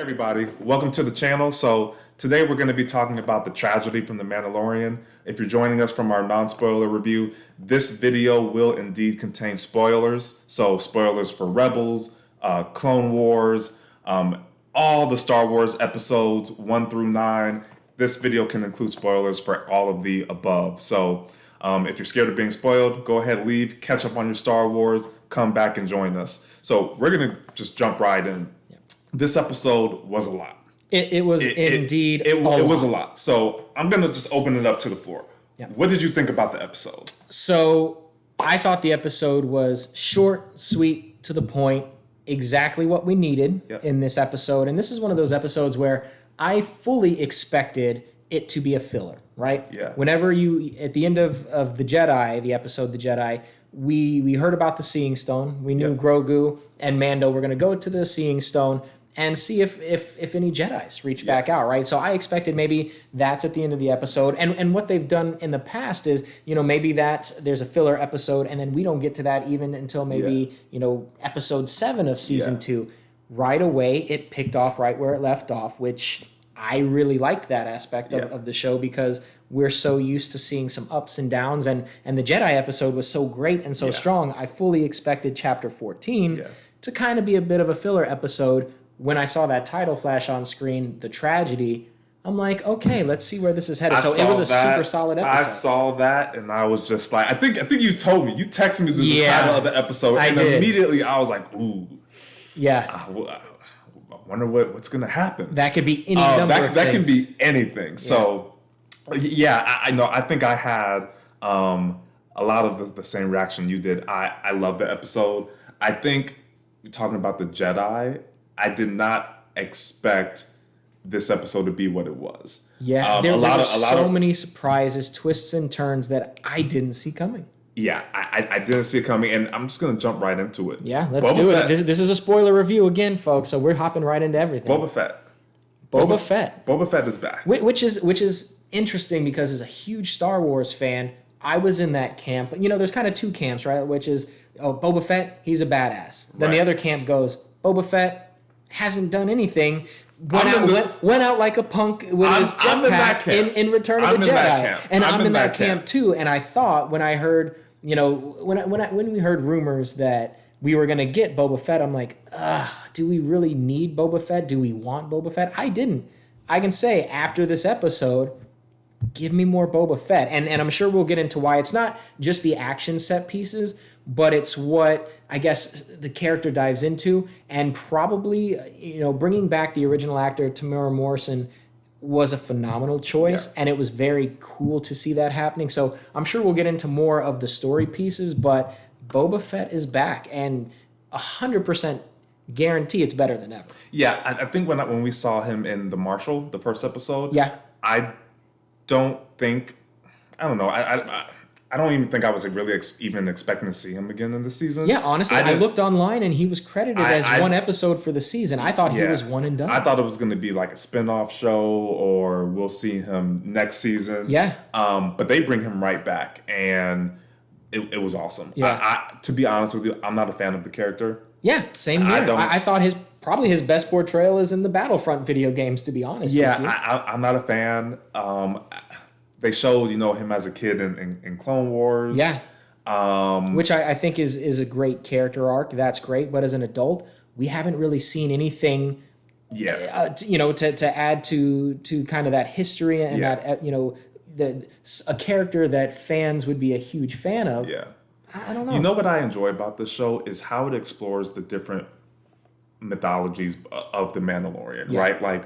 Everybody, welcome to the channel. So today we're going to be talking about the tragedy from the Mandalorian. If you're joining us from our non-spoiler review, this video will indeed contain spoilers. So spoilers for Rebels, Clone Wars, all the Star Wars episodes 1 through 9. This video can include spoilers for all of the above. So if you're scared of being spoiled, go ahead, leave, catch up on your Star Wars, come back and join us. So we're going to just jump right in. This episode was a lot. It was indeed it was a lot. So I'm going to just open it up to the floor. Yeah. What did you think about the episode? So I thought the episode was short, sweet, to the point, exactly what we needed in this episode. And this is one of those episodes where I fully expected it to be a filler, right? Yeah. Whenever at the end of The Jedi, the episode The Jedi, we heard about the Seeing Stone. We knew Grogu and Mando were going to go to the Seeing Stone and see if any Jedis reach back out, right? So I expected maybe that's at the end of the episode. And what they've done in the past is, maybe there's a filler episode and then we don't get to that even until maybe, episode 7 of season 2. Right away, it picked off right where it left off, which I really liked that aspect of the show because we're so used to seeing some ups and downs. And the Jedi episode was so great and so strong. I fully expected chapter 14 to kind of be a bit of a filler episode. When I saw that title flash on screen, The Tragedy, I'm like, okay, let's see where this is headed. So it was a super solid episode. I saw that and I was just like, I think you told me, you texted me the title of the episode, and immediately I was like, ooh. Yeah. I wonder what's going to happen. That could be any number of things. That can be anything. So, I know. I think I had a lot of the same reaction you did. I love the episode. I think, talking about the Jedi, I did not expect this episode to be what it was. Yeah, there were so many surprises, twists, and turns that I didn't see coming. Yeah, I didn't see it coming, and I'm just going to jump right into it. Yeah, let's do it. This is a spoiler review again, folks, so we're hopping right into everything. Boba Fett. Boba Fett is back. Which is interesting because as a huge Star Wars fan, I was in that camp. There's kind of two camps, right? Which is, Boba Fett, he's a badass. Then the other camp goes, Boba Fett hasn't done anything. Went out like a punk with his jetpack in Return of the Jedi. And I'm in that camp too. And I thought when I heard, when we heard rumors that we were going to get Boba Fett, I'm like, do we really need Boba Fett? Do we want Boba Fett? I didn't. I can say after this episode, give me more Boba Fett. And I'm sure we'll get into why it's not just the action set pieces, but it's what I guess the character dives into. And probably, bringing back the original actor, Tamara Morrison, was a phenomenal choice. Yeah. And it was very cool to see that happening. So I'm sure we'll get into more of the story pieces, but Boba Fett is back and 100% guarantee it's better than ever. Yeah, I think when we saw him in The Marshal, the first episode, I don't know. I don't even think I was really even expecting to see him again in the season. Yeah, honestly, I looked online and he was credited as one episode for the season. I thought he was one and done. I thought it was going to be like a spinoff show or we'll see him next season. Yeah. But they bring him right back and it was awesome. Yeah. To be honest with you, I'm not a fan of the character. Yeah, same here. I thought probably his best portrayal is in the Battlefront video games, to be honest with you. I'm not a fan. They showed, him as a kid in Clone Wars. Yeah. Which I think is a great character arc. That's great. But as an adult, we haven't really seen anything, to add to kind of that history and that, a character that fans would be a huge fan of. Yeah. I don't know. You know what I enjoy about this show is how it explores the different mythologies of the Mandalorian, right? Like,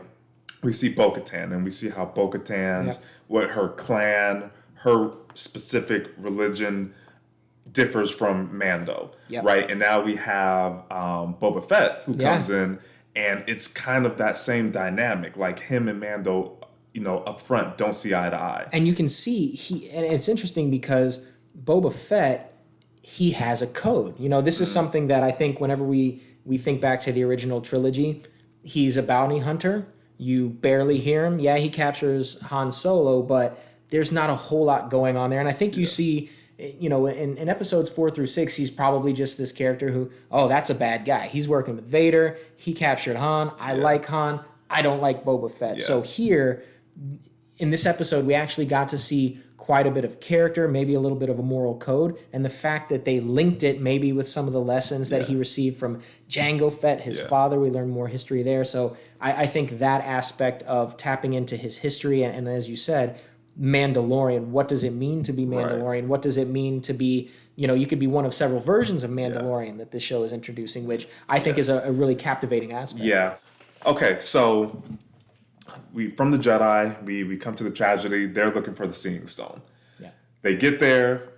we see Bo-Katan, and we see how Bo-Katan's, what her clan, her specific religion differs from Mando, right? And now we have Boba Fett who comes in, and it's kind of that same dynamic. Like, him and Mando, up front, don't see eye to eye. And you can see, and it's interesting because Boba Fett, he has a code. This is something that I think whenever we think back to the original trilogy, he's a bounty hunter. You barely hear him. Yeah, he captures Han Solo, but there's not a whole lot going on there. And I think you see, in episodes 4 through 6, he's probably just this character who, that's a bad guy. He's working with Vader. He captured Han. I like Han. I don't like Boba Fett. Yeah. So here, in this episode, we actually got to see quite a bit of character, maybe a little bit of a moral code, and the fact that they linked it maybe with some of the lessons that he received from Jango Fett, his father. We learned more history there. So I think that aspect of tapping into his history, and as you said, Mandalorian, what does it mean to be Mandalorian? Right. What does it mean to be, you could be one of several versions of Mandalorian that this show is introducing, which I think is a really captivating aspect. Yeah. Okay, so from the Jedi, we come to the tragedy. They're looking for the Seeing Stone. Yeah. They get there,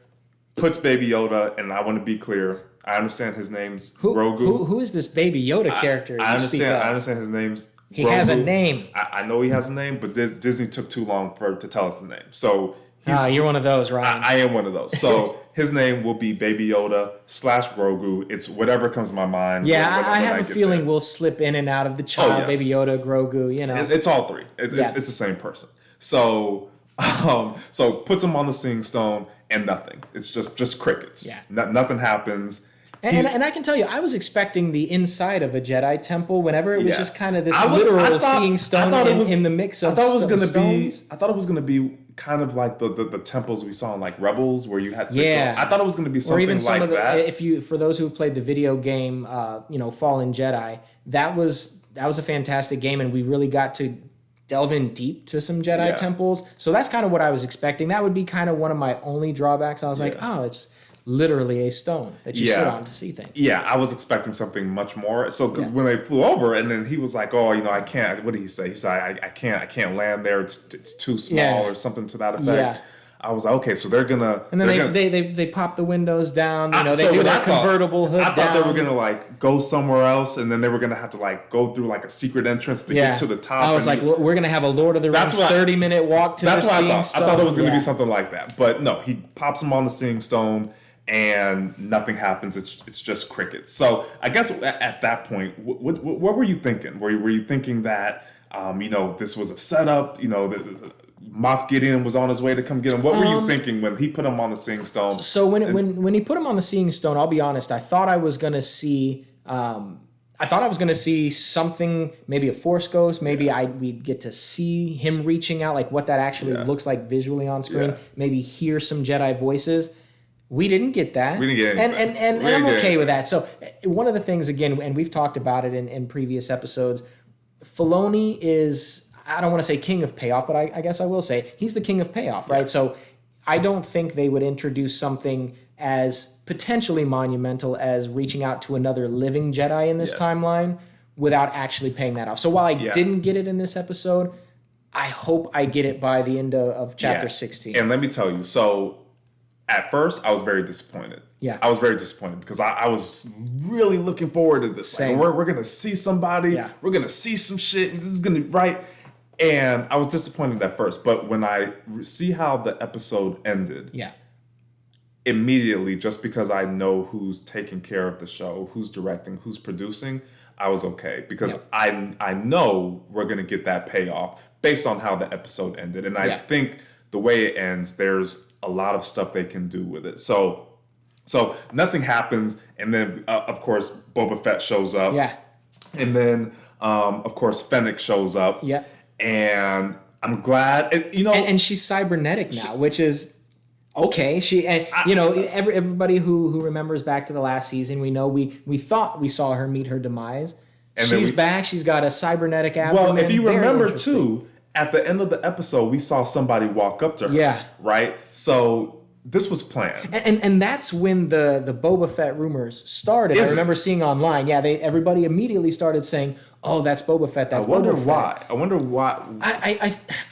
puts Baby Yoda, and I want to be clear. I understand his name's Grogu. Who is this Baby Yoda character? I understand his name's He Grogu. has a name. I know he has a name, but Disney took too long to tell us the name. So you're one of those, Ryan. I am one of those. So his name will be Baby Yoda / Grogu. It's whatever comes to my mind. Yeah, I have a feeling we'll slip in and out of the child, Baby Yoda, Grogu. It's all three. It's the same person. So puts him on the Seeing Stone and nothing. It's just crickets. Yeah. Nothing happens. And I can tell you, I was expecting the inside of a Jedi temple whenever it was just kind of this literal Seeing Stone in the mix of stones. I thought it was gonna be kind of like the temples we saw in like Rebels, where you had I thought it was gonna be something or even some like of that. For those who played the video game, Fallen Jedi, that was a fantastic game, and we really got to delve in deep to some Jedi temples. So that's kind of what I was expecting. That would be kind of one of my only drawbacks. I was like, oh, it's literally a stone that you sit on to see things. Yeah, I was expecting something much more. So because when they flew over, and then he was like, "Oh, I can't." What did he say? He said, "I can't land there. It's too small or something to that effect." Yeah. I was like, okay, so they're gonna. And then they pop the windows down. They do that convertible hood down. I thought they were gonna like go somewhere else, and then they were gonna have to like go through like a secret entrance to get to the top. I was like, we're gonna have a Lord of the Rings 30-minute walk to the Seeing Stone. I thought it was gonna be something like that, but no, he pops him on the Seeing Stone. And nothing happens. It's just crickets. So I guess at that point, what were you thinking? Were you thinking that this was a setup? Moff Gideon was on his way to come get him. What were you thinking when he put him on the Seeing Stone? So when he put him on the Seeing Stone, I'll be honest. I thought I was gonna see. Something, maybe a Force ghost. Maybe we'd get to see him reaching out, like what that actually looks like visually on screen. Maybe hear some Jedi voices. We didn't get that. We didn't get anything. And I'm okay with that. So one of the things, again, and we've talked about it in previous episodes, Filoni is, I don't want to say king of payoff, but I guess I will say he's the king of payoff, right? So I don't think they would introduce something as potentially monumental as reaching out to another living Jedi in this timeline without actually paying that off. So while I didn't get it in this episode, I hope I get it by the end of chapter 16. And let me tell you, so at first, I was very disappointed. Yeah. I was very disappointed because I was really looking forward to this. Same. Like, we're going to see somebody. Yeah. We're going to see some shit. This is going to be right. And I was disappointed at first. But when I see how the episode ended, immediately, just because I know who's taking care of the show, who's directing, who's producing, I was okay. Because I know we're going to get that payoff based on how the episode ended. And I think the way it ends, there's a lot of stuff they can do with it. So nothing happens, and then of course Boba Fett shows up. Yeah. And then of course Fennec shows up. Yeah. And I'm glad, and she's cybernetic now, which is okay. Everybody who remembers back to the last season, we know we thought we saw her meet her demise. And she's back. She's got a cybernetic abdomen. Well, if you remember too, at the end of the episode, we saw somebody walk up to her. Yeah. Right? So this was planned. And that's when the Boba Fett rumors started. I remember seeing online. Yeah, everybody immediately started saying, oh, that's Boba Fett. That's Boba Fett. I wonder why.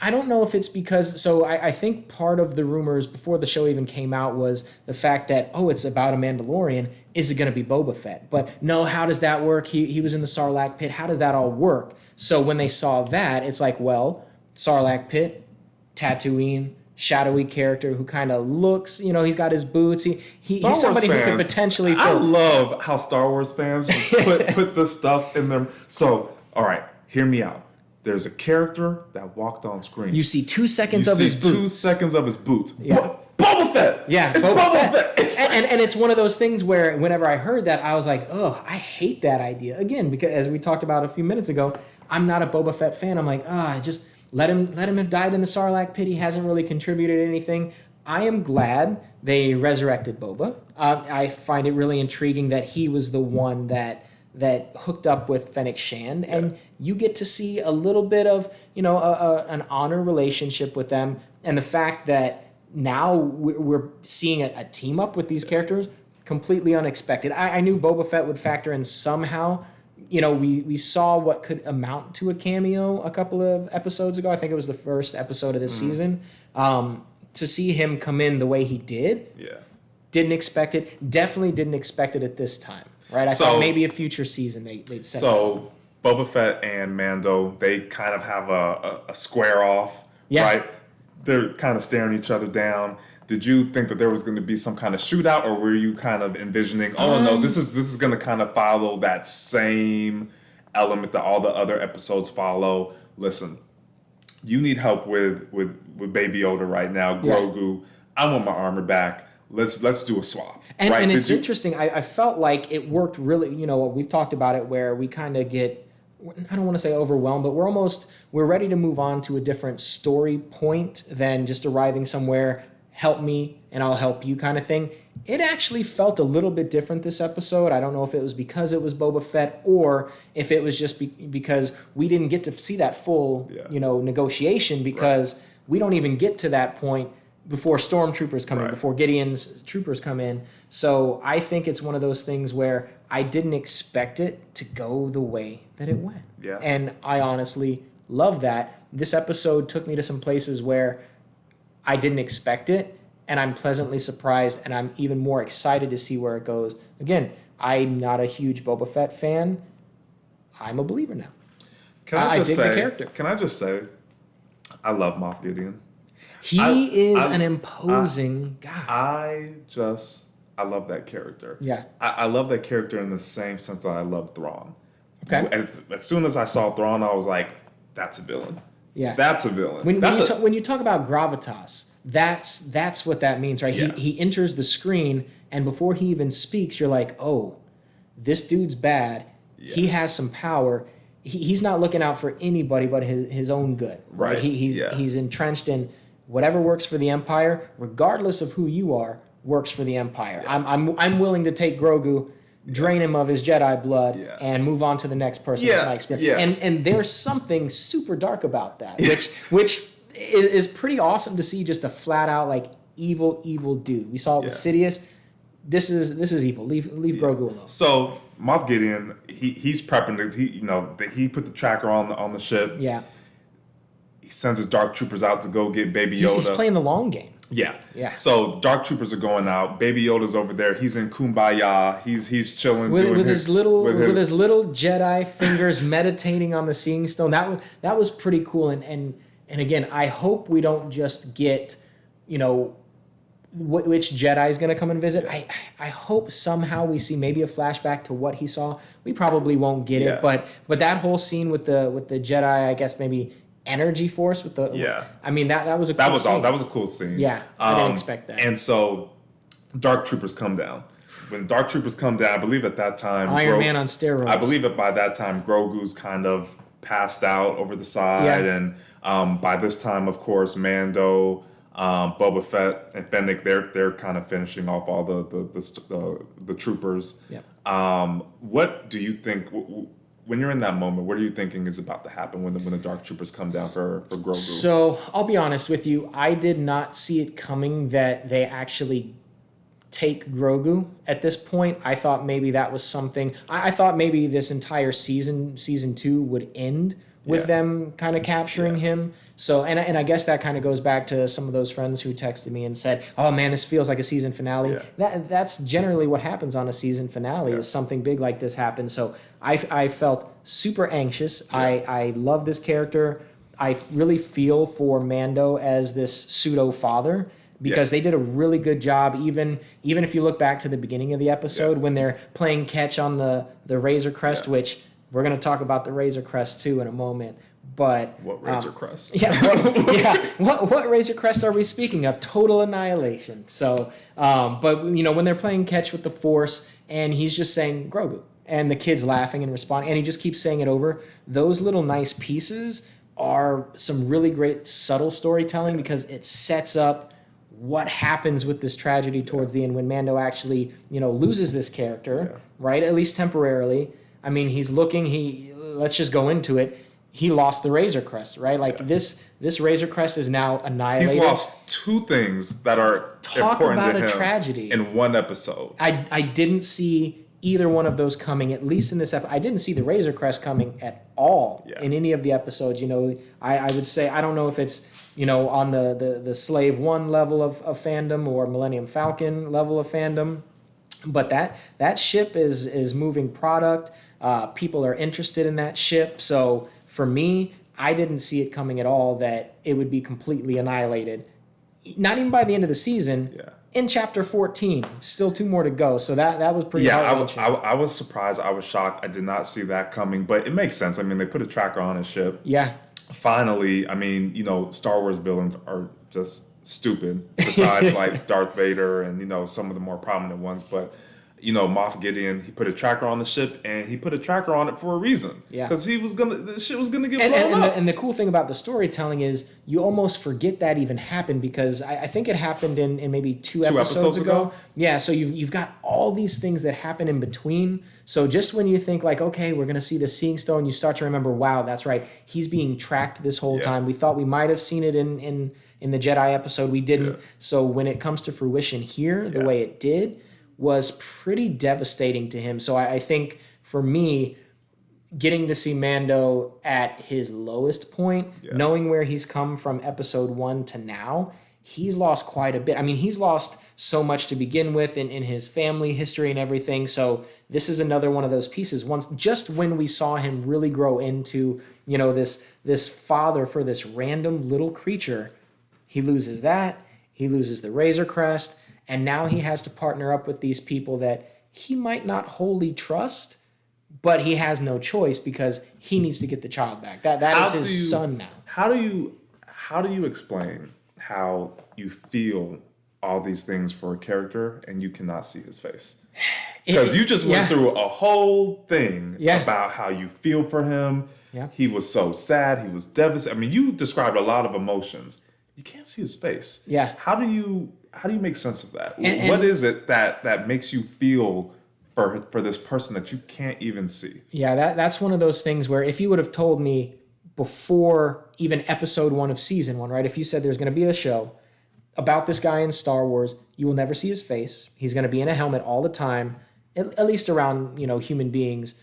I don't know if it's because... So I think part of the rumors before the show even came out was the fact that, oh, it's about a Mandalorian. Is it going to be Boba Fett? But no, how does that work? He was in the Sarlacc pit. How does that all work? So when they saw that, it's like, well... Sarlacc pit, Tatooine, shadowy character who kind of looks, he's got his boots. He's somebody who could potentially fill. I love how Star Wars fans just put this stuff in them. So, all right, hear me out. There's a character that walked on screen. You see 2 seconds of his boots. 2 seconds of his boots. Yeah. Boba Fett. Yeah, it's Boba Fett. And it's one of those things where whenever I heard that, I was like, oh, I hate that idea. Again, because as we talked about a few minutes ago, I'm not a Boba Fett fan. I'm like, just let him have died in the Sarlacc pit. He hasn't really contributed anything. I am glad they resurrected Boba. I find it really intriguing that he was the one that hooked up with Fennec Shand, and you get to see a little bit of an honor relationship with them, and the fact that now we're seeing a team up with these characters, completely unexpected. I knew Boba Fett would factor in somehow. We saw what could amount to a cameo a couple of episodes ago. I think it was the first episode of this season. To see him come in the way he did, didn't expect it. Definitely didn't expect it at this time, right? I thought maybe a future season they'd set So Boba Fett and Mando, they kind of have a square off, right? They're kind of staring each other down. Did you think that there was going to be some kind of shootout, or were you kind of envisioning, no, this is going to kind of follow that same element that all the other episodes follow? Listen, you need help with Baby Yoda right now, Grogu. I want my armor back. Let's do a swap. And, right? and it's interesting. I felt like it worked really. We've talked about it where we kind of get, I don't want to say overwhelmed, but we're ready to move on to a different story point than just arriving somewhere, help me and I'll help you kind of thing. It actually felt a little bit different this episode. I don't know if it was because it was Boba Fett or if it was just because we didn't get to see that full, negotiation, because we don't even get to that point before stormtroopers come in, before Gideon's troopers come in. So I think it's one of those things where I didn't expect it to go the way that it went. Yeah. And I honestly love that. This episode took me to some places where I didn't expect it, and I'm pleasantly surprised, and I'm even more excited to see where it goes. Again, I'm not a huge Boba Fett fan. I'm a believer now. I dig the character. Can I just say, I love Moff Gideon. He is an imposing guy. I love that character. Yeah. I love that character in the same sense that I love Thrawn. Okay. As soon as I saw Thrawn, I was like, that's a villain. Yeah. That's a villain. When you talk about gravitas, that's what that means, right? Yeah. He enters the screen, and before he even speaks, you're like, oh, this dude's bad. Yeah. He has some power. He's not looking out for anybody but his own good. Right. He's entrenched in whatever works for the Empire, regardless of who you are, works for the Empire. Yeah. I'm willing to take Grogu, drain him of his Jedi blood, and move on to the next person with my experience. Yeah. And there's something super dark about that, which is pretty awesome to see. Just a flat out like evil dude. We saw it with Sidious. This is evil. Leave Grogu alone. So Moff Gideon, he's prepping. He put the tracker on the ship. Yeah. He sends his dark troopers out to go get Baby Yoda. He's playing the long game. Yeah. So dark troopers are going out. Baby Yoda's over there. He's in Kumbaya. He's chilling with his little Jedi fingers meditating on the Seeing Stone. That was pretty cool. And again, I hope we don't just get which Jedi is going to come and visit. I hope somehow we see maybe a flashback to what he saw. We probably won't get it, but that whole scene with the Jedi, I guess maybe energy force with the I mean that was a cool scene. That was a cool scene. Yeah, I didn't expect that. And so dark troopers come down. When dark troopers come down, I believe at that time Iron Man on steroids. I believe that by that time Grogu's kind of passed out over the side, and by this time, of course, Mando, Boba Fett, and Fennec, they're kind of finishing off all the troopers. What do you think? When you're in that moment, what are you thinking is about to happen when the dark troopers come down for Grogu? So I'll be honest with you, I did not see it coming that they actually take Grogu at this point. I thought maybe that was something. I thought maybe this entire season 2 would end with them kind of capturing him. So, and I guess that kind of goes back to some of those friends who texted me and said, "Oh man, this feels like a season finale." That's generally what happens on a season finale is something big like this happens. So I felt super anxious. I love this character. I really feel for Mando as this pseudo father, because they did a really good job. Even if you look back to the beginning of the episode when they're playing catch on the Razor Crest, which we're going to talk about the Razor Crest too in a moment. But what Razor Crest? What Razor Crest are we speaking of? Total annihilation. So, but when they're playing catch with the Force, and he's just saying Grogu, and the kid's laughing and responding, and he just keeps saying it over. Those little nice pieces are some really great subtle storytelling because it sets up what happens with this tragedy towards the end when Mando actually, loses this character, right? At least temporarily. I mean, let's just go into it. He lost the Razor Crest, right? Like this Razor Crest is now annihilated. He's lost two things that are important about to him a tragedy in one episode. I didn't see either one of those coming, at least in this episode. I didn't see the Razor Crest coming at all in any of the episodes. I would say, I don't know if it's, on the Slave 1 level of fandom or Millennium Falcon level of fandom, but that ship is moving product. People are interested in that ship. So for me, I didn't see it coming at all that it would be completely annihilated. Not even by the end of the season. Yeah. In chapter 14, still 2 more to go. So that was pretty heart-wrenching. I was surprised. I was shocked. I did not see that coming, but it makes sense. I mean, they put a tracker on his ship. Yeah. Finally, I mean, Star Wars villains are just stupid, besides like Darth Vader and, some of the more prominent ones. But, Moff Gideon, he put a tracker on the ship, and he put a tracker on it for a reason. Yeah. Because the shit was going to get blown up. And the cool thing about the storytelling is you almost forget that even happened because I think it happened in maybe two episodes ago. Yeah, so you've got all these things that happen in between. So just when you think like, okay, we're going to see the Seeing Stone, you start to remember, wow, that's right. He's being tracked this whole time. We thought we might have seen it in the Jedi episode. We didn't. Yeah. So when it comes to fruition here, the way it did was pretty devastating to him. So I think for me, getting to see Mando at his lowest point, knowing where he's come from episode 1 to now, he's lost quite a bit. I mean, he's lost so much to begin with in his family history and everything. So this is another one of those pieces. Just when we saw him really grow into, this father for this random little creature, he loses that. He loses the Razor Crest. And now he has to partner up with these people that he might not wholly trust, but he has no choice because he needs to get the child back. That is his son now. How do you explain how you feel all these things for a character and you cannot see his face? Because you just went through a whole thing about how you feel for him. Yeah. He was so sad. He was devastated. I mean, you described a lot of emotions. You can't see his face. Yeah. How do you make sense of that? What is it that makes you feel for this person that you can't even see? Yeah, that's one of those things where if you would have told me before even episode 1 of season 1, right? If you said there's going to be a show about this guy in Star Wars, you will never see his face. He's going to be in a helmet all the time, at least around, human beings.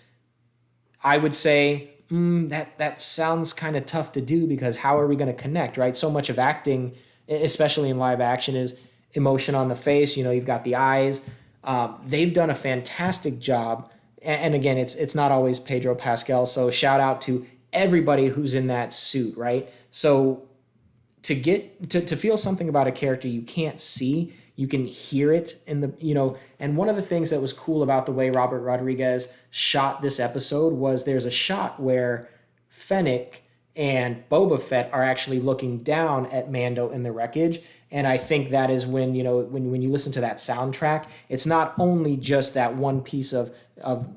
I would say, that sounds kind of tough to do because how are we going to connect, right? So much of acting, especially in live action, is emotion on the face. You've got the eyes. They've done a fantastic job. And again, it's not always Pedro Pascal. So shout out to everybody who's in that suit, right? So to get to feel something about a character you can't see, you can hear it in the, and one of the things that was cool about the way Robert Rodriguez shot this episode was there's a shot where Fennec and Boba Fett are actually looking down at Mando in the wreckage. And I think that is when, when you listen to that soundtrack, it's not only just that one piece of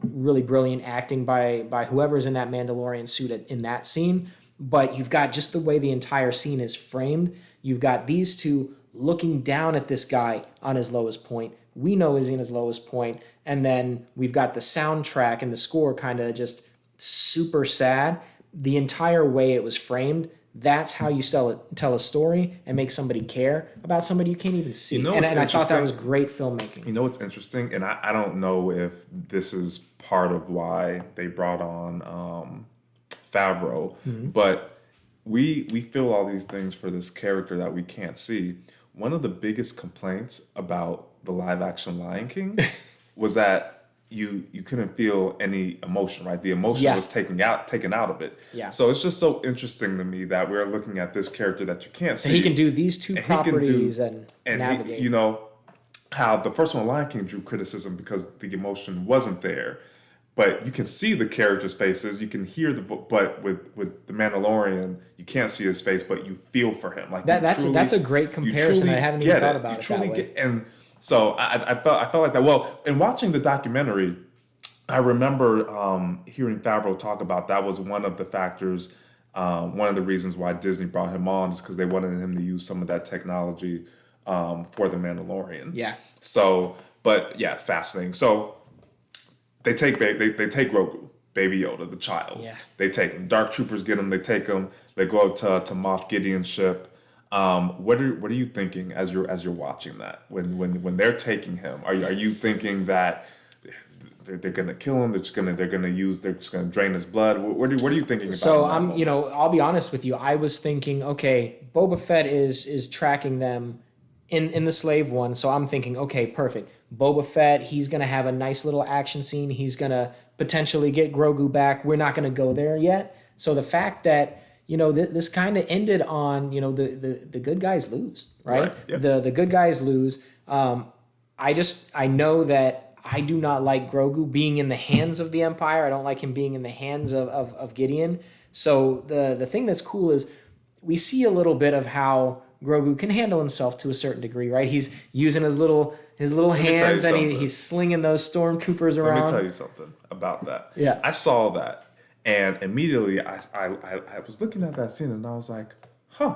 really brilliant acting by whoever's in that Mandalorian suit in that scene, but you've got just the way the entire scene is framed. You've got these two looking down at this guy on his lowest point. We know he's in his lowest point. And then we've got the soundtrack and the score kind of just super sad. The entire way it was framed, that's how you tell a story and make somebody care about somebody you can't even see. And I thought that was great filmmaking. You know what's interesting? And I don't know if this is part of why they brought on Favreau, but we feel all these things for this character that we can't see. One of the biggest complaints about the live action Lion King was that you couldn't feel any emotion, right? The emotion was taken out of it. Yeah. So it's just so interesting to me that we're looking at this character that you can't see. And he can do these two properties and navigate. How the first one, Lion King, drew criticism because the emotion wasn't there. But you can see the characters' faces. You can hear but with the Mandalorian, you can't see his face, but you feel for him. Like that's a great comparison. I haven't even thought about it that way. And so I felt like that. Well, in watching the documentary, I remember hearing Favreau talk about that was one of the factors, one of the reasons why Disney brought him on is because they wanted him to use some of that technology for the Mandalorian. Yeah. So, but yeah, fascinating. So they take Grogu, Baby Yoda, the child. Yeah. They take him. Dark Troopers get him. They take him. They go up to Moff Gideon's ship. What are you thinking as you're watching that when they're taking him? Are you thinking that they're gonna kill him? They're just gonna drain his blood. What are you thinking about? So I'll be honest with you. I was thinking, okay, Boba Fett is tracking them in the slave one. So I'm thinking, okay, perfect. Boba Fett, he's gonna have a nice little action scene. He's gonna potentially get Grogu back. We're not gonna go there yet. So the fact that this kind of ended on the good guys lose, right? Yep. The good guys lose. I know that I do not like Grogu being in the hands of the Empire. I don't like him being in the hands of Gideon. So the thing that's cool is we see a little bit of how Grogu can handle himself to a certain degree, right? He's using his little hands and he's slinging those stormtroopers around. Let me tell you something about that. Yeah. I saw that, and immediately I was looking at that scene and I was like, huh,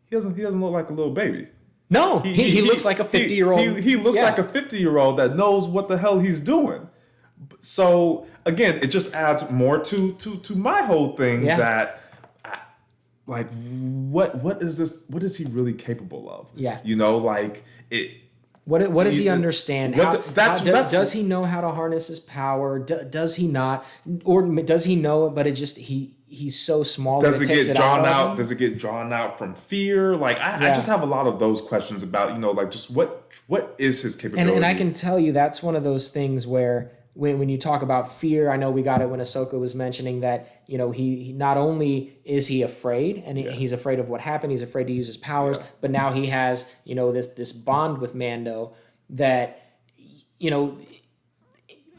he doesn't look like a little baby. No, he looks like a 50-year-old. He looks like a 50-year-old that knows what the hell he's doing. So again, it just adds more to my whole thing that, what is this? What is he really capable of? Yeah. Like it. What does he understand? Does he know how to harness his power? Does he not? Or does he know it, but he's so small does that it takes get it drawn out? Does it get drawn out from fear? I just have a lot of those questions about, just what is his capability? And I can tell you that's one of those things where when you talk about fear, I know we got it when Ahsoka was mentioning that, he not only is he afraid and he's afraid of what happened, he's afraid to use his powers, but now he has, this bond with Mando that,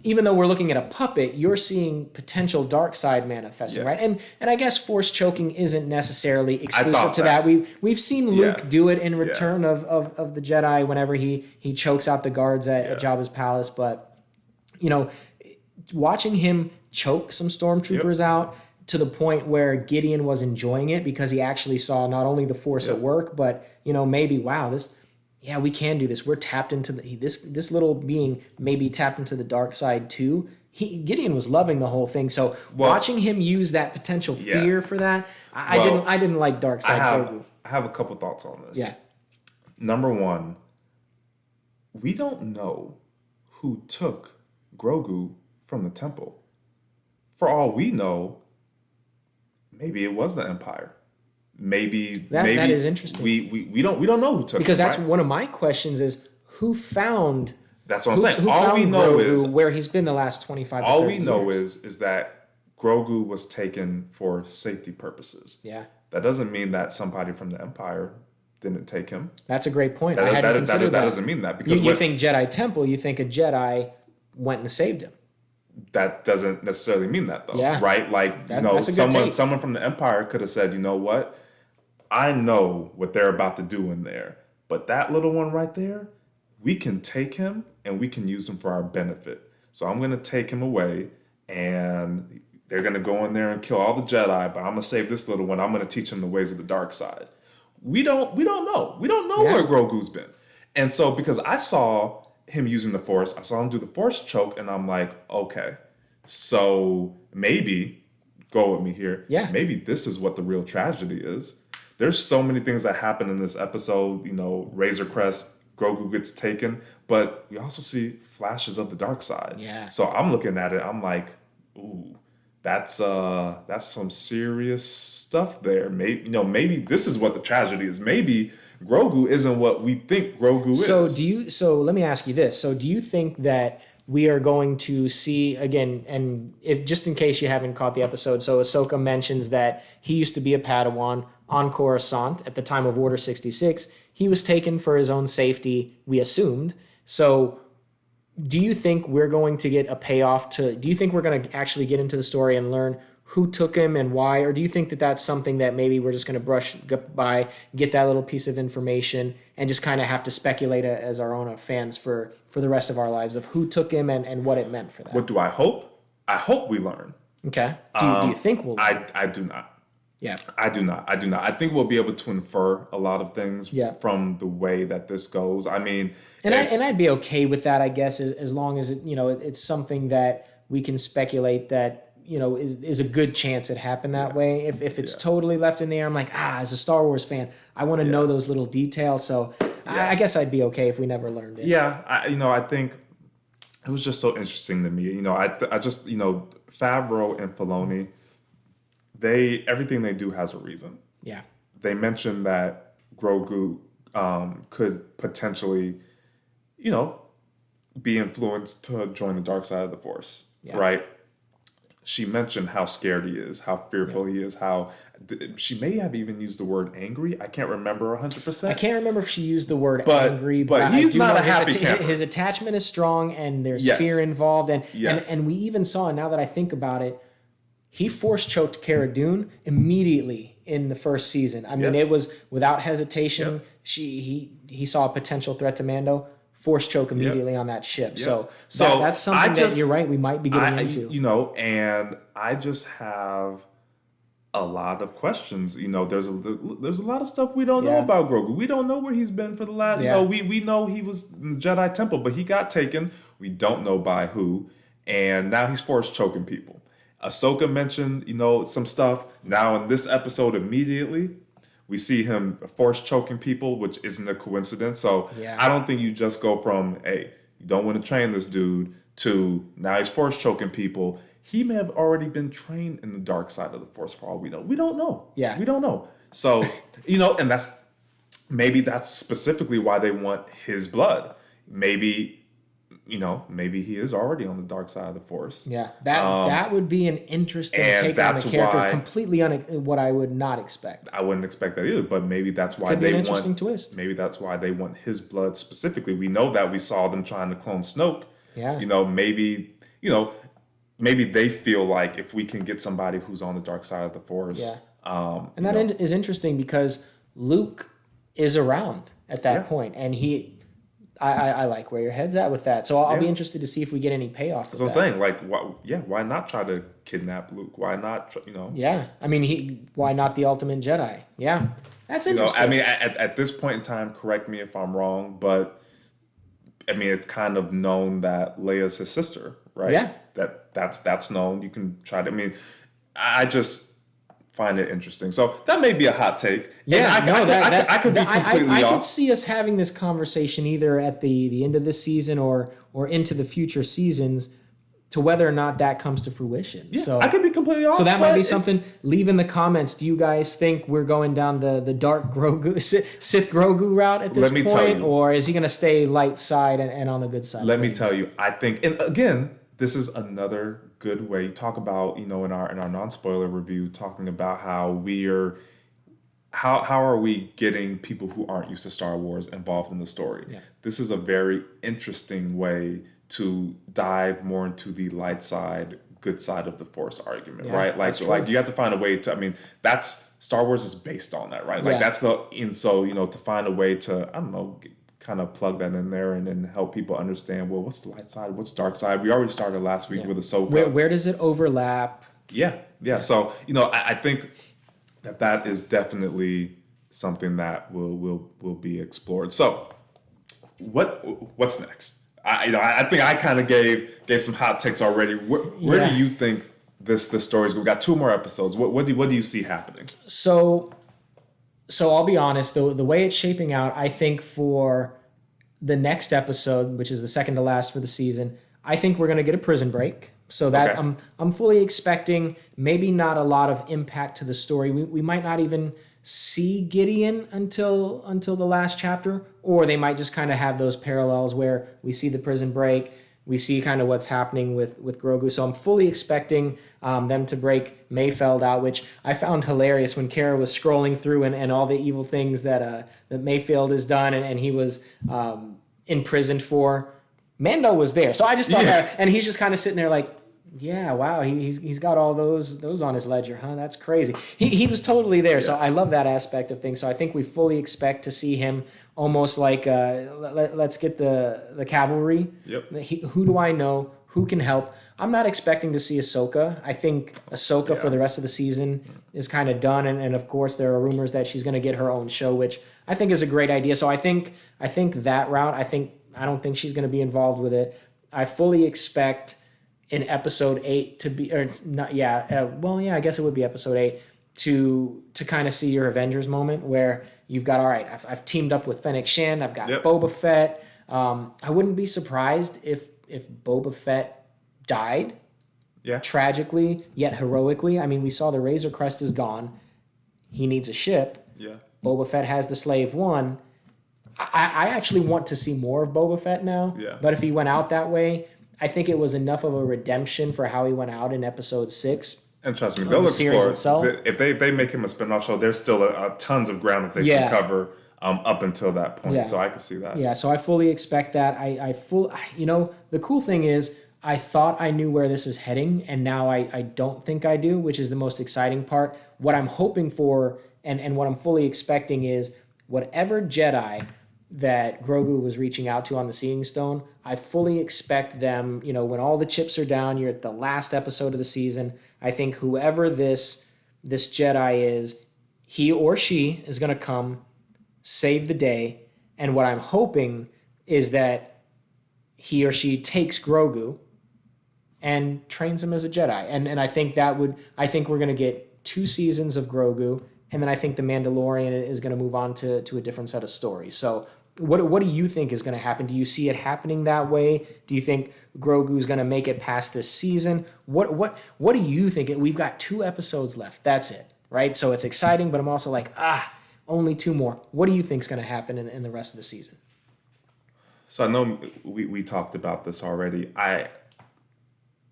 even though we're looking at a puppet, you're seeing potential dark side manifesting, right? And I guess force choking isn't necessarily exclusive to that. We've seen Luke do it in Return of the Jedi whenever he chokes out the guards at Jabba's palace, but watching him choke some stormtroopers out to the point where Gideon was enjoying it because he actually saw not only the force at work, but maybe, wow, we can do this. We're tapped into this little being maybe tapped into the dark side too. Gideon was loving the whole thing. So watching him use that potential fear for that, I didn't like dark side Grogu. I have a couple thoughts on this. Yeah. Number one, we don't know who took Grogu from the temple. For all we know, maybe it was the Empire. Maybe that is interesting. We don't know who took because him, that's one of my questions is who found. That's what I'm saying. All we know Grogu is where he's been the last 25. All we years. know is that Grogu was taken for safety purposes. Yeah. That doesn't mean that somebody from the Empire didn't take him. That's a great point. I hadn't considered that. That doesn't mean that because you think Jedi Temple, you think a Jedi went and saved him. That doesn't necessarily mean that though, right? Someone from the Empire could have said, you know what? I know what they're about to do in there, but that little one right there, we can take him and we can use him for our benefit. So I'm going to take him away and they're going to go in there and kill all the Jedi, but I'm going to save this little one. I'm going to teach him the ways of the dark side. We don't know. We don't know where Grogu's been. And so because I saw him using the Force, I saw him do the Force choke and I'm like, okay, so maybe, go with me here, maybe this is what the real tragedy is. There's so many things that happen in this episode, Razor Crest, Grogu gets taken, but we also see flashes of the dark side. Yeah. So I'm looking at it, I'm like, ooh, that's some serious stuff there. Maybe this is what the tragedy is. Maybe Grogu isn't what we think Grogu is. So let me ask you this. So do you think that we are going to see again, and if just in case you haven't caught the episode, so Ahsoka mentions that he used to be a Padawan on Coruscant at the time of Order 66. He was taken for his own safety, we assumed. So do you think we're going to get a payoff do you think we're going to actually get into the story and learn who took him and why, or do you think that that's something that maybe we're just going to brush by, get that little piece of information, and just kind of have to speculate as our own fans for the rest of our lives of who took him and what it meant for that? What do I hope? I hope we learn. Okay. Do you think we'll learn? I do not. Yeah. I do not. I think we'll be able to infer a lot of things from the way that this goes. I mean, I'd be okay with that, I guess, as long as it's something that we can speculate that is a good chance it happened that way. If it's totally left in the air, I'm like, as a Star Wars fan, I want to know those little details. So I guess I'd be okay if we never learned it. Yeah, I think it was just so interesting to me. I just Favreau and Filoni, everything they do has a reason. Yeah. They mentioned that Grogu could potentially, be influenced to join the dark side of the Force, right? She mentioned how scared he is, how fearful he is, how she may have even used the word angry. I can't remember 100%. I can't remember if she used the word angry, but he's not a happy camper. His attachment is strong, and there's fear involved, and we even saw, now that I think about it, he force choked Cara Dune immediately in the first season. I mean, it was without hesitation. He saw a potential threat to Mando. Force choke immediately on that ship. So that's something that you're right, we might be getting into. And I just have a lot of questions. There's a lot of stuff we don't know about Grogu. We don't know where he's been for the last. We know he was in the Jedi Temple, but he got taken. We don't know by who, and now he's force choking people. Ahsoka mentioned some stuff. Now in this episode, immediately we see him force choking people, which isn't a coincidence. So I don't think you just go from, hey, you don't want to train this dude, to now he's force choking people. He may have already been trained in the dark side of the Force for all we know. We don't know. Yeah. We don't know. So, and maybe that's specifically why they want his blood. Maybe he is already on the dark side of the Force. Yeah, that would be an interesting take on the character. Completely what I would not expect. I wouldn't expect that either, but maybe that's why Could be an interesting twist. Maybe that's why they want his blood specifically. We know that we saw them trying to clone Snoke. Yeah. Maybe they feel like if we can get somebody who's on the dark side of the Force. Yeah. And that is interesting because Luke is around at that point, and I like where your head's at with that. So I'll be interested to see if we get any payoff. So I'm saying, why not try to kidnap Luke? Why not, Yeah, I mean, why not the ultimate Jedi? Yeah, that's interesting. I mean, at this point in time, correct me if I'm wrong, but I mean, it's kind of known that Leia's his sister, right? Yeah. That's known. You can try to. I mean, I just find it interesting. So that may be a hot take. Yeah, I could be completely off. I could see us having this conversation either at the end of this season or into the future seasons, to whether or not that comes to fruition. Yeah, so I could be completely off. So that might be something. Leave in the comments. Do you guys think we're going down the dark Grogu, Sith Grogu route at this point, or is he going to stay light side and on the good side? Let me tell you, I think, and again, this is another good way. You talk about, in our non-spoiler review, talking about how how are we getting people who aren't used to Star Wars involved in the story? Yeah. This is a very interesting way to dive more into the light side, good side of the Force argument, right? Like you have to find a way to. I mean, that's Star Wars is based on that, right? Like that's to find a way to, I don't know, kind of plug that in there and then help people understand, well, what's the light side, what's dark side. We already started last week with Ahsoka. Where does it overlap? Yeah. So I think that is definitely something that will be explored. So what's next? I think I kind of gave some hot takes already. Where do you think this story is? We've got 2 more episodes. What do you see happening? So I'll be honest, the way it's shaping out, I think for the next episode, which is the second to last for the season, I think we're going to get a prison break. So that I'm fully expecting maybe not a lot of impact to the story. We might not even see Gideon until the last chapter, or they might just kind of have those parallels where we see the prison break, we see kind of what's happening with Grogu. So I'm fully expecting them to break Mayfeld out, which I found hilarious when Kara was scrolling through and all the evil things that Mayfeld has done and he was imprisoned for. Mando was there. So I just thought that, and he's just kind of sitting there like, Yeah, wow. He's got all those on his ledger, huh? That's crazy. He was totally there. So I love that aspect of things. So I think we fully expect to see him almost like let's get the cavalry. Yep. Who do I know? Who can help? I'm not expecting to see Ahsoka. I think Ahsoka for the rest of the season is kind of done, and of course there are rumors that she's going to get her own show, which I think is a great idea. So I think that route. I don't think she's going to be involved with it. I fully expect in episode 8 to be, or not, I guess it would be episode 8 to kind of see your Avengers moment where you've got, all right, I've teamed up with Fennec Shan, I've got Boba Fett. I wouldn't be surprised if Boba Fett died tragically yet heroically. I mean, we saw the Razor Crest is gone. He needs a ship. Yeah. Boba Fett has the Slave One. I actually want to see more of Boba Fett now. Yeah. But if he went out that way, I think it was enough of a redemption for how he went out in episode 6. And trust me, they'll series explore. itself. If they make him a spinoff show, there's still tons of ground that they can cover up until that point. Yeah. So I can see that. Yeah, so I fully expect that. The cool thing is I thought I knew where this is heading, and now I don't think I do, which is the most exciting part. What I'm hoping for and what I'm fully expecting is whatever Jedi that Grogu was reaching out to on the Seeing Stone, I fully expect them, when all the chips are down, you're at the last episode of the season. I think whoever this Jedi is, he or she is going to come, save the day. And what I'm hoping is that he or she takes Grogu and trains him as a Jedi. And I think I think we're going to get 2 seasons of Grogu. And then I think The Mandalorian is going to move on to a different set of stories. So what do you think is going to happen? Do you see it happening that way? Do you think Grogu's going to make it past this season? What do you think? We've got 2 episodes left. That's it, right? So it's exciting, but I'm also like, only 2 more. What do you think is going to happen in the rest of the season? So I know we talked about this already.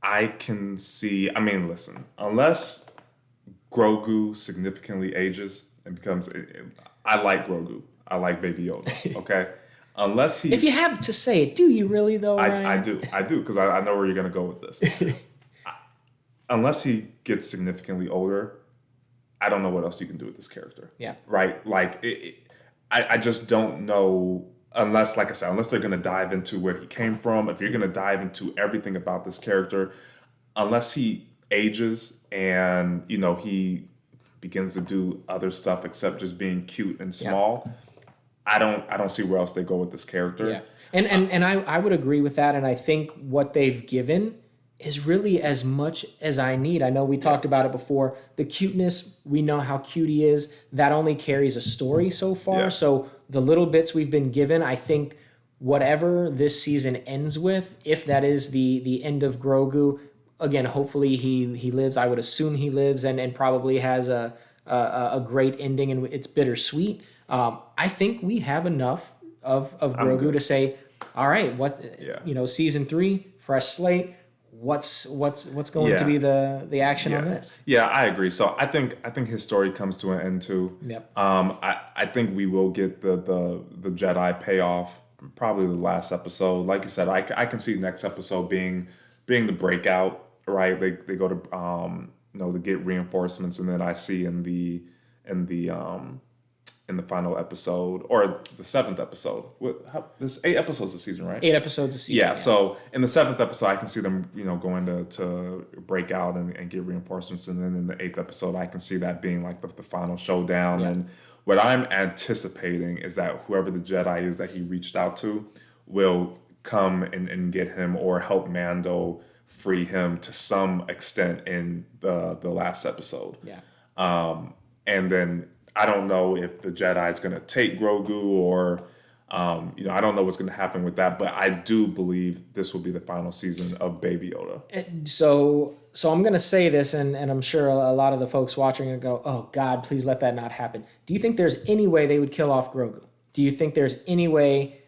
I can see. I mean, listen, unless Grogu significantly ages and becomes, I like Grogu. I like Baby Yoda. Okay, unless he's. If you have to say it, do you really though, Ryan? I do, because I know where you're gonna go with this. Unless he gets significantly older, I don't know what else you can do with this character. Yeah. Right. Like I just don't know. Unless, like I said, unless they're gonna dive into where he came from. If you're gonna dive into everything about this character, unless he ages and he begins to do other stuff except just being cute and small. I don't see where else they go with this character. Yeah. And I would agree with that. And I think what they've given is really as much as I need. I know we talked about it before. The cuteness, we know how cute he is. That only carries a story so far. Yeah. So the little bits we've been given, I think whatever this season ends with, if that is the end of Grogu, again, hopefully he lives. I would assume he lives and probably has a great ending and it's bittersweet. I think we have enough of Grogu to say, all right, season 3, fresh slate. What's going to be the action on this? Yeah, I agree. So I think his story comes to an end too. Yep. I think we will get the Jedi payoff probably the last episode. Like you said, I can see next episode being the breakout. Right, they go to to get reinforcements, and then I see in the final episode or the 7th episode. There's 8 episodes this season, right? 8 episodes a season. Yeah. So in the 7th episode, I can see them going to break out and get reinforcements, and then in the 8th episode, I can see that being like the final showdown. And what I'm anticipating is that whoever the Jedi is that he reached out to will come and get him or help Mando free him to some extent in the last episode. Yeah. And then I don't know if the Jedi is going to take Grogu or, I don't know what's going to happen with that, but I do believe this will be the final season of Baby Yoda. So I'm going to say this, and I'm sure a lot of the folks watching are going to go, oh, God, please let that not happen. Do you think there's any way they would kill off Grogu? Do you think there's any way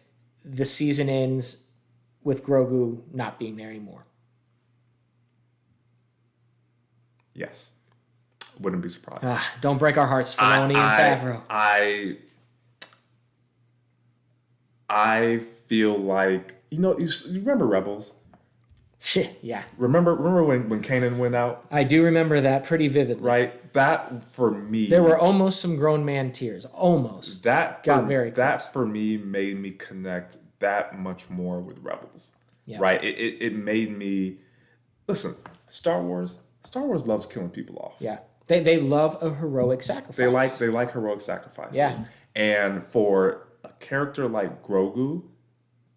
the season ends with Grogu not being there anymore? Yes. Wouldn't be surprised. Don't break our hearts, Filoni and Favreau. I feel like, you remember Rebels? Shit, yeah. Remember when Kanan went out, I do remember that pretty vividly. right? That for me, There were almost some grown man tears. Almost. that got for, very close. that for me made me connect that much more with Rebels. Yeah. Right? It made me listen. Star Wars loves killing people off. Yeah. They love a heroic sacrifice. They like heroic sacrifices. Yeah. And for a character like Grogu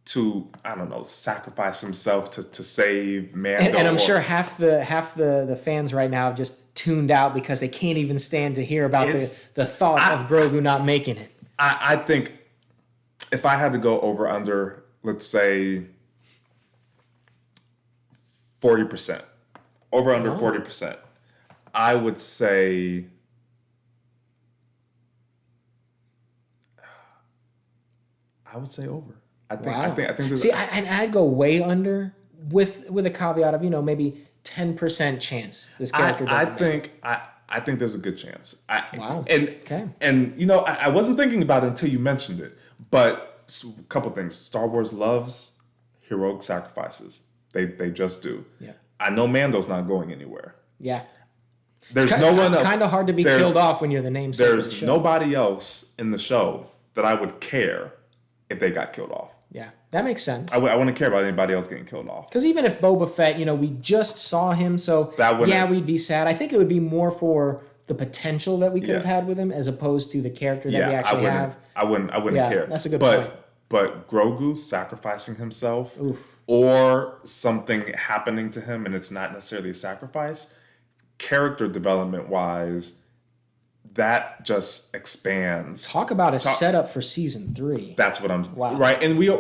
to, I don't know, sacrifice himself to save Mando. And I'm sure half the fans right now have just tuned out because they can't even stand to hear about the thought of Grogu not making it. I think if I had to go over under, let's say 40%, over under 40%, I would say over. I think there's See, I'd go way under with a caveat of, maybe 10% chance this character doesn't make it. I think there's a good chance. Wow. And I wasn't thinking about it until you mentioned it. But a couple things. Star Wars loves heroic sacrifices. They just do. Yeah. I know Mando's not going anywhere. Yeah. There's no one else. Kind of hard to be killed off when you're the namesake. There's nobody else in the show that I would care if they got killed off. Yeah, that makes sense. I wouldn't care about anybody else getting killed off. Because even if Boba Fett, we just saw him, so we'd be sad. I think it would be more for the potential that we could have had with him as opposed to the character that we actually have. I wouldn't care. That's a good point. But Grogu sacrificing himself or something happening to him, and it's not necessarily a sacrifice, character development wise, that just expands. Talk about a setup for season 3. That's what I'm right. And we've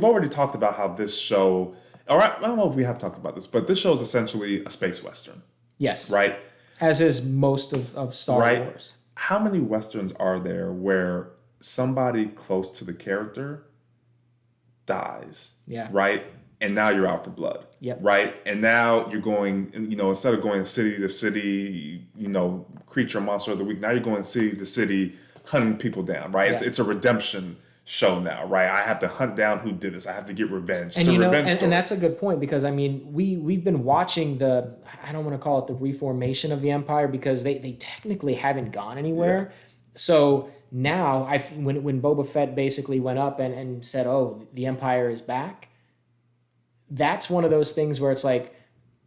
already talked about how this show, or I don't know if we have talked about this, but this show is essentially a space western. Yes. Right? As is most of Star Wars. How many westerns are there where somebody close to the character dies? Yeah. Right? And now you're out for blood. Yep. Right? And now you're going, instead of going city to city, creature monster of the week, now you're going city to city hunting people down, right? Yeah. It's a redemption show now, right? I have to hunt down who did this. I have to get revenge. And and that's a good point because we've been watching I don't want to call it the reformation of the Empire because they technically haven't gone anywhere. Yeah. So now when Boba Fett basically went up and said, "Oh, the Empire is back," that's one of those things where it's like,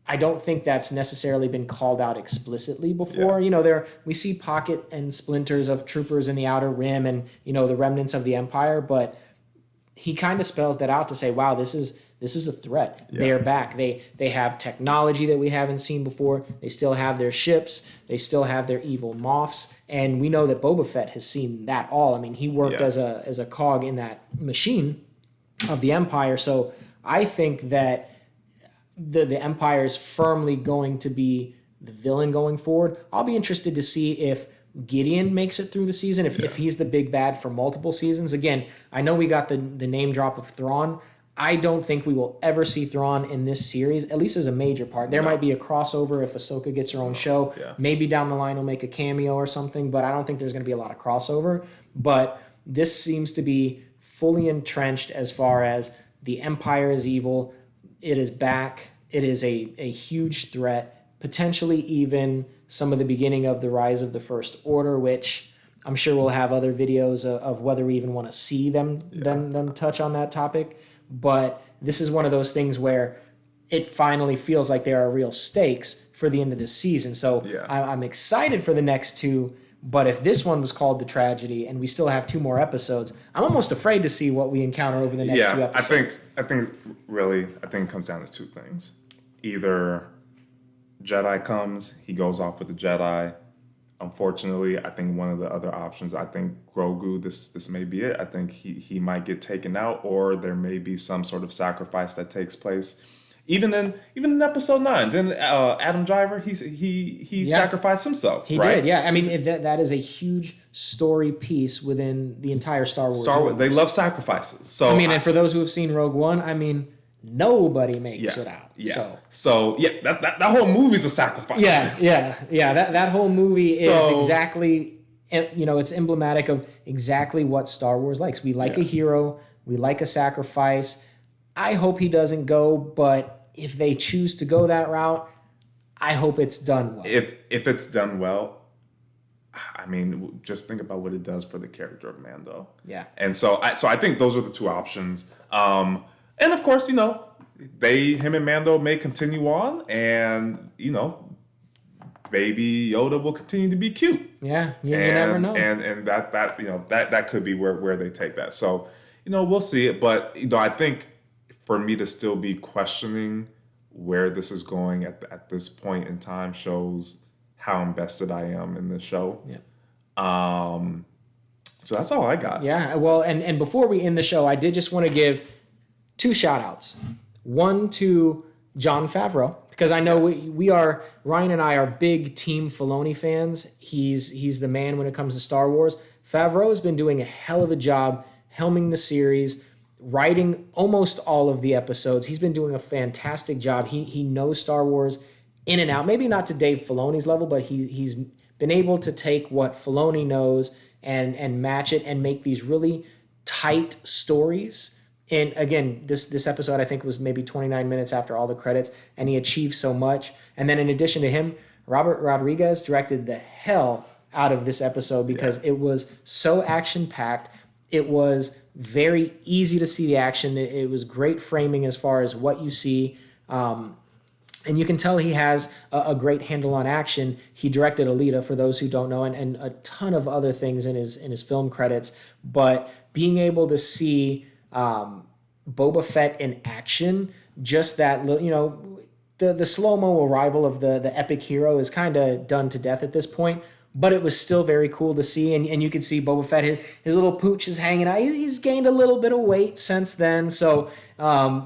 I don't think that's necessarily been called out explicitly before. Yeah. We see pocket and splinters of troopers in the Outer Rim and, the remnants of the Empire, but he kind of spells that out to say, wow, this is a threat. Yeah. They are back. They have technology that we haven't seen before. They still have their ships. They still have their evil moths. And we know that Boba Fett has seen that all. I mean, he worked as a cog in that machine of the Empire. So I think that the Empire is firmly going to be the villain going forward. I'll be interested to see if Gideon makes it through the season, if he's the big bad for multiple seasons. Again, I know we got the name drop of Thrawn. I don't think we will ever see Thrawn in this series, at least as a major part. There might be a crossover if Ahsoka gets her own show. Yeah. Maybe down the line he'll make a cameo or something, but I don't think there's going to be a lot of crossover. But this seems to be fully entrenched as far as the Empire is evil. It is back. It is a huge threat, potentially even some of the beginning of the rise of the First Order, which I'm sure we'll have other videos of whether we even want to see them touch on that topic. But this is one of those things where it finally feels like there are real stakes for the end of this season. So I'm excited for the next two. But if this one was called The Tragedy and we still have 2 more episodes, I'm almost afraid to see what we encounter over the next 2 episodes. I think it comes down to 2 things. Either Jedi comes, he goes off with the Jedi. Unfortunately, I think one of the other options, I think Grogu, this may be it. I think he might get taken out, or there may be some sort of sacrifice that takes place. Even in episode 9, then Adam Driver, he sacrificed himself. He did, yeah. I mean, that is a huge story piece within the entire Star Wars. They love sacrifices. So and for those who have seen Rogue One, nobody makes it out. Yeah. So that whole movie's a sacrifice. Yeah. That whole movie is exactly, it's emblematic of exactly what Star Wars likes. We like a hero. We like a sacrifice. I hope he doesn't go, but if they choose to go that route, I hope it's done well. If it's done well, I mean, just think about what it does for the character of Mando. Yeah. And so I think those are the two options. And of course, him and Mando may continue on, and baby Yoda will continue to be cute. Yeah, you never know. And that could be where they take that. So, we'll see it. But I think for me to still be questioning where this is going at this point in time shows how invested I am in the show. Yeah. So that's all I got. Yeah. Well, and before we end the show, I did just want to give 2 shout outs. One to Jon Favreau, because I know Ryan and I are big Team Filoni fans. He's the man when it comes to Star Wars. Favreau has been doing a hell of a job helming the series, writing almost all of the episodes. He's been doing a fantastic job. He knows Star Wars in and out. Maybe not to Dave Filoni's level, but he's been able to take what Filoni knows and match it and make these really tight stories. And again, this episode I think was maybe 29 minutes after all the credits, and he achieved so much. And then in addition to him, Robert Rodriguez directed the hell out of this episode because it was so action-packed. It was very easy to see the action. It was great framing as far as what you see. And you can tell he has a great handle on action. He directed Alita, for those who don't know, and a ton of other things in his film credits. But being able to see Boba Fett in action, just that little, the slow-mo arrival of the epic hero is kind of done to death at this point. But it was still very cool to see, and you could see Boba Fett, his little pooch is hanging out. He's gained a little bit of weight since then, so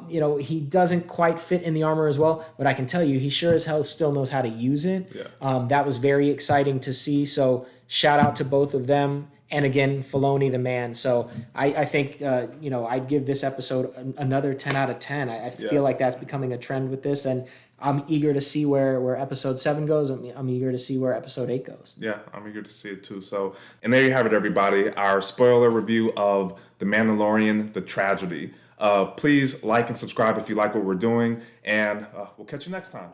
he doesn't quite fit in the armor as well. But I can tell you, he sure as hell still knows how to use it. Yeah. That was very exciting to see. So shout out to both of them, and again, Filoni the man. So I think I'd give this episode another 10 out of 10. I feel like that's becoming a trend with this, and I'm eager to see where episode 7 goes. I'm eager to see where episode 8 goes. Yeah, I'm eager to see it too. So, and there you have it, everybody. Our spoiler review of The Mandalorian, The Tragedy. Please like and subscribe if you like what we're doing, and we'll catch you next time.